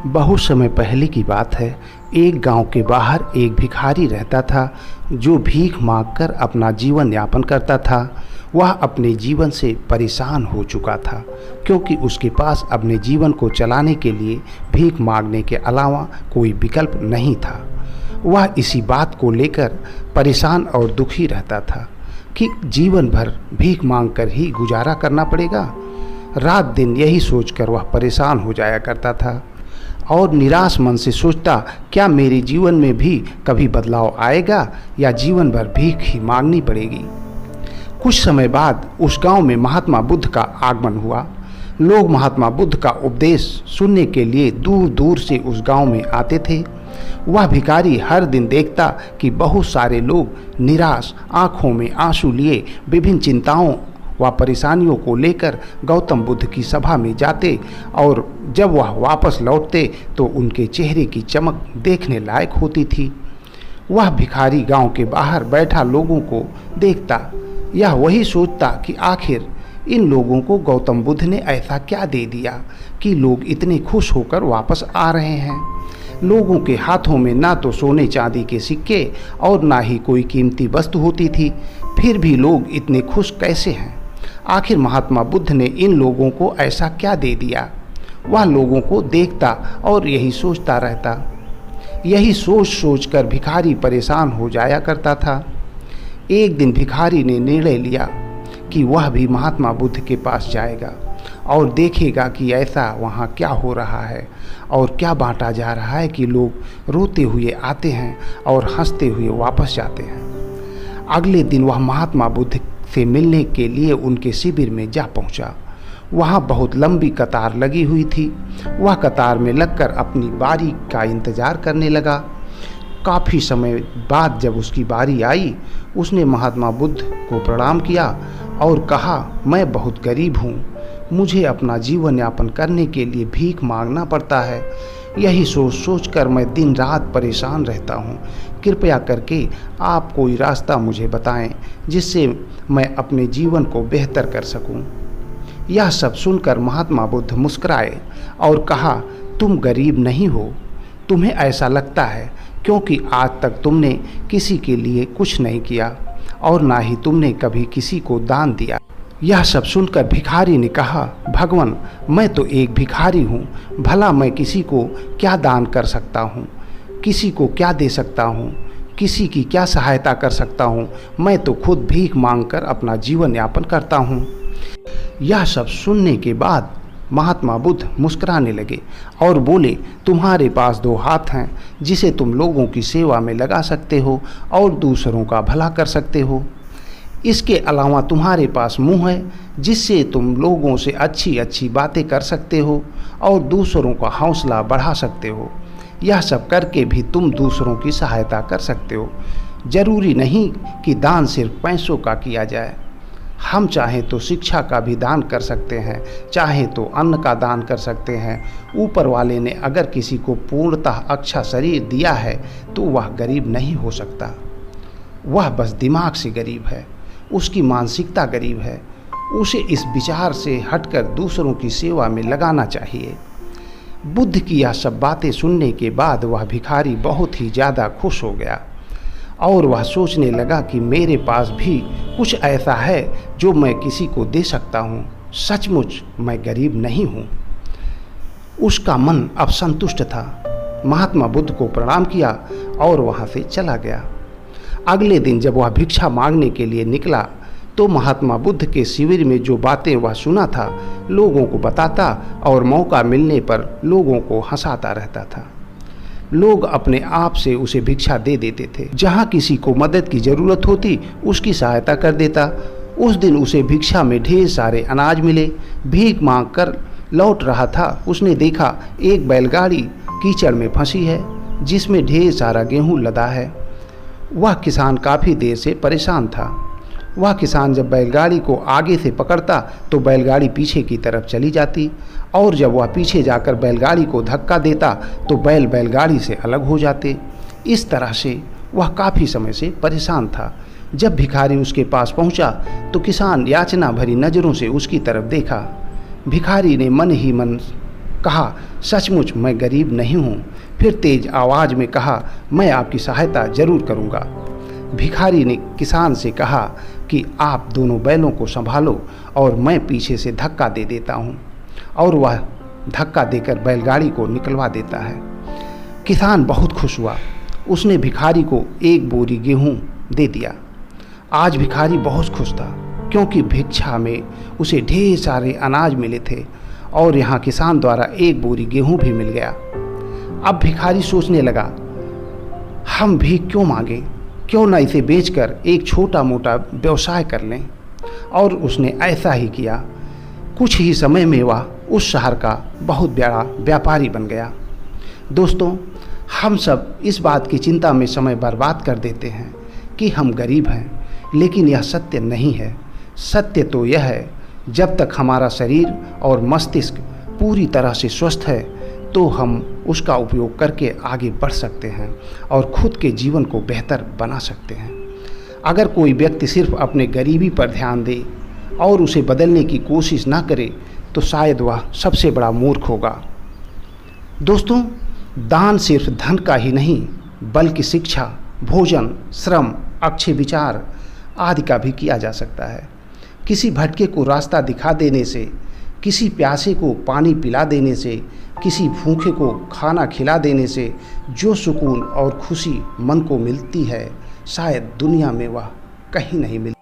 बहुत समय पहले की बात है। एक गांव के बाहर एक भिखारी रहता था जो भीख मांगकर अपना जीवन यापन करता था। वह अपने जीवन से परेशान हो चुका था क्योंकि उसके पास अपने जीवन को चलाने के लिए भीख मांगने के अलावा कोई विकल्प नहीं था। वह इसी बात को लेकर परेशान और दुखी रहता था कि जीवन भर भीख मांगकर ही गुजारा करना पड़ेगा। रात दिन यही सोचकर वह परेशान हो जाया करता था और निराश मन से सोचता, क्या मेरे जीवन में भी कभी बदलाव आएगा या जीवन भर भीख ही मांगनी पड़ेगी। कुछ समय बाद उस गांव में महात्मा बुद्ध का आगमन हुआ। लोग महात्मा बुद्ध का उपदेश सुनने के लिए दूर दूर से उस गांव में आते थे। वह भिखारी हर दिन देखता कि बहुत सारे लोग निराश आंखों में आंसू लिए विभिन्न चिंताओं व परेशानियों को लेकर गौतम बुद्ध की सभा में जाते और जब वह वापस लौटते तो उनके चेहरे की चमक देखने लायक होती थी। वह भिखारी गांव के बाहर बैठा लोगों को देखता, यह वही सोचता कि आखिर इन लोगों को गौतम बुद्ध ने ऐसा क्या दे दिया कि लोग इतने खुश होकर वापस आ रहे हैं। लोगों के हाथों में ना तो सोने चांदी के सिक्के और ना ही कोई कीमती वस्तु होती थी, फिर भी लोग इतने खुश कैसे हैं। आखिर महात्मा बुद्ध ने इन लोगों को ऐसा क्या दे दिया। वह लोगों को देखता और यही सोचता रहता। यही सोच सोच कर भिखारी परेशान हो जाया करता था। एक दिन भिखारी ने निर्णय लिया कि वह भी महात्मा बुद्ध के पास जाएगा और देखेगा कि ऐसा वहाँ क्या हो रहा है और क्या बांटा जा रहा है कि लोग रोते हुए आते हैं और हंसते हुए वापस जाते हैं। अगले दिन वह महात्मा बुद्ध से मिलने के लिए उनके शिविर में जा पहुंचा। वहाँ बहुत लंबी कतार लगी हुई थी। वह कतार में लगकर अपनी बारी का इंतज़ार करने लगा। काफ़ी समय बाद जब उसकी बारी आई, उसने महात्मा बुद्ध को प्रणाम किया और कहा, मैं बहुत गरीब हूँ, मुझे अपना जीवन यापन करने के लिए भीख मांगना पड़ता है। यही सोच सोच कर मैं दिन रात परेशान रहता हूँ। कृपया करके आप कोई रास्ता मुझे बताएं जिससे मैं अपने जीवन को बेहतर कर सकूं। यह सब सुनकर महात्मा बुद्ध मुस्कुराए और कहा, तुम गरीब नहीं हो, तुम्हें ऐसा लगता है क्योंकि आज तक तुमने किसी के लिए कुछ नहीं किया और ना ही तुमने कभी किसी को दान दिया। यह सब सुनकर भिखारी ने कहा, भगवान, मैं तो एक भिखारी हूँ, भला मैं किसी को क्या दान कर सकता हूँ, किसी को क्या दे सकता हूँ, किसी की क्या सहायता कर सकता हूँ। मैं तो खुद भीख मांगकर अपना जीवन यापन करता हूँ। यह सब सुनने के बाद महात्मा बुद्ध मुस्कुराने लगे और बोले, तुम्हारे पास दो हाथ हैं जिसे तुम लोगों की सेवा में लगा सकते हो और दूसरों का भला कर सकते हो। इसके अलावा तुम्हारे पास मुंह है जिससे तुम लोगों से अच्छी अच्छी बातें कर सकते हो और दूसरों का हौसला बढ़ा सकते हो। यह सब करके भी तुम दूसरों की सहायता कर सकते हो। जरूरी नहीं कि दान सिर्फ पैसों का किया जाए। हम चाहें तो शिक्षा का भी दान कर सकते हैं, चाहे तो अन्न का दान कर सकते हैं। ऊपर वाले ने अगर किसी को पूर्णतः अच्छा शरीर दिया है तो वह गरीब नहीं हो सकता। वह बस दिमाग से गरीब है, उसकी मानसिकता गरीब है। उसे इस विचार से हटकर दूसरों की सेवा में लगाना चाहिए। बुद्ध की यह सब बातें सुनने के बाद वह भिखारी बहुत ही ज़्यादा खुश हो गया और वह सोचने लगा कि मेरे पास भी कुछ ऐसा है जो मैं किसी को दे सकता हूँ। सचमुच मैं गरीब नहीं हूँ। उसका मन अब संतुष्ट था। महात्मा बुद्ध को प्रणाम किया और वहाँ से चला गया। अगले दिन जब वह भिक्षा मांगने के लिए निकला तो महात्मा बुद्ध के शिविर में जो बातें वह सुना था लोगों को बताता और मौका मिलने पर लोगों को हंसाता रहता था। लोग अपने आप से उसे भिक्षा दे देते थे। जहाँ किसी को मदद की ज़रूरत होती उसकी सहायता कर देता। उस दिन उसे भिक्षा में ढेर सारे अनाज मिले। भीख मांग कर लौट रहा था, उसने देखा एक बैलगाड़ी कीचड़ में फंसी है जिसमें ढेर सारा गेहूँ लदा है। वह किसान काफ़ी देर से परेशान था। वह किसान जब बैलगाड़ी को आगे से पकड़ता तो बैलगाड़ी पीछे की तरफ चली जाती और जब वह पीछे जाकर बैलगाड़ी को धक्का देता तो बैलगाड़ी से अलग हो जाते। इस तरह से वह काफ़ी समय से परेशान था। जब भिखारी उसके पास पहुंचा तो किसान याचना भरी नज़रों से उसकी तरफ देखा। भिखारी ने मन ही मन कहा, सचमुच मैं गरीब नहीं हूँ। फिर तेज आवाज़ में कहा, मैं आपकी सहायता जरूर करूँगा। भिखारी ने किसान से कहा कि आप दोनों बैलों को संभालो और मैं पीछे से धक्का दे देता हूँ। और वह धक्का देकर बैलगाड़ी को निकलवा देता है। किसान बहुत खुश हुआ। उसने भिखारी को 1 बोरी गेहूँ दे दिया। आज भिखारी बहुत खुश था, क्योंकि भिक्षा में उसे ढेर सारे अनाज मिले थे और यहाँ किसान द्वारा 1 बोरी गेहूँ भी मिल गया। अब भिखारी सोचने लगा, हम भीख क्यों मांगें, क्यों न इसे बेचकर एक छोटा मोटा व्यवसाय कर लें। और उसने ऐसा ही किया। कुछ ही समय में वह उस शहर का बहुत बड़ा व्यापारी बन गया। दोस्तों, हम सब इस बात की चिंता में समय बर्बाद कर देते हैं कि हम गरीब हैं, लेकिन यह सत्य नहीं है। सत्य तो यह है, जब तक हमारा शरीर और मस्तिष्क पूरी तरह से स्वस्थ है तो हम उसका उपयोग करके आगे बढ़ सकते हैं और खुद के जीवन को बेहतर बना सकते हैं। अगर कोई व्यक्ति सिर्फ अपने गरीबी पर ध्यान दे और उसे बदलने की कोशिश ना करे तो शायद वह सबसे बड़ा मूर्ख होगा। दोस्तों, दान सिर्फ धन का ही नहीं, बल्कि शिक्षा, भोजन, श्रम, अच्छे विचार आदि का भी किया जा सकता है। किसी भटके को रास्ता दिखा देने से, किसी प्यासे को पानी पिला देने से, किसी भूखे को खाना खिला देने से जो सुकून और खुशी मन को मिलती है, शायद दुनिया में वह कहीं नहीं मिलती।